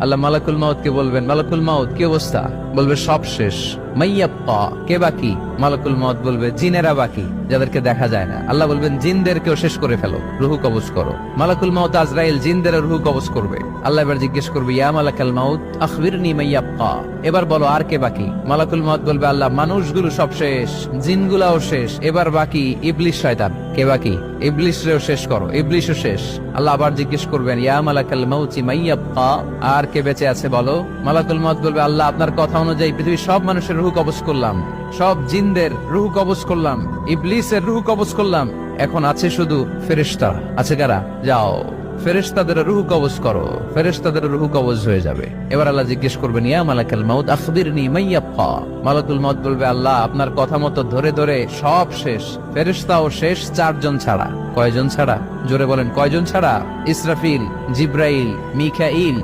আল্লাহ মালাকুল মাউত কে বলবেন, মালাকুল মাউত কি অবস্থা? বলবে সব শেষ। মাইয়াব্বা, কে বাকি? মালাকুল মাউত বলবে জিনেরা বাকি, যাদেরকে দেখা যায় না। আল্লাহ বলবেন জিনদেরকেও শেষ করে ফেলো, রুহু কবজ করো। মালাকুল মাউত আজরাইল জিনদের রুহু কবজ করবে। আল্লাহ এবার জিজ্ঞেস করবে, ইয়া মালাকাল মাউত আখবিরনি মাইয়াব্বা, এবার বলো আর কে বাকি? মালাকুল মাউত বলবে, আল্লাহ মানুষগুলো সব শেষ, জিনগুলাও শেষ, এবার বাকি ইবলিস শয়তান। কে বাকি? ইবলিসরেও শেষ করো, ইবলিসও শেষ। আল্লাহ আবার জিজ্ঞেস করবেন, ইয়া মালাকাল মাউতি মাইয়াব্বা, আর কে বেঁচে আছে বলো? মালাকুল মাউত বলবে, আল্লাহ আপনার কথা অনুযায়ী পৃথিবীর সব মানুষের রুহু কবজ করলাম, সব জিনদের রুহু কবজ করলাম, ইবলিসের রুহু কবজ করলাম, এখন আছে শুধু ফেরেশতা। আছে কারা? যাও ফেরেশতাদের রুহু কবজ করো। ফেরেশতাদের রুহু কবজ হয়ে যাবে। এবার আল্লাহ জিজ্ঞেস করবেন, ইয়া মালাকাল মাউত আখবিরনি মাইয়াব্বা। মালাকুল মাউত বলবে, আল্লাহ আপনার কথা মতো ধরে ধরে সব শেষ, ফেরেশতাও শেষ, 4 জন ছাড়া। কয়জন ছাড়া? জোরে বলেন, কয়জন ছাড়া? ইসরাফিল, জিব্রাইল, মিকাইল,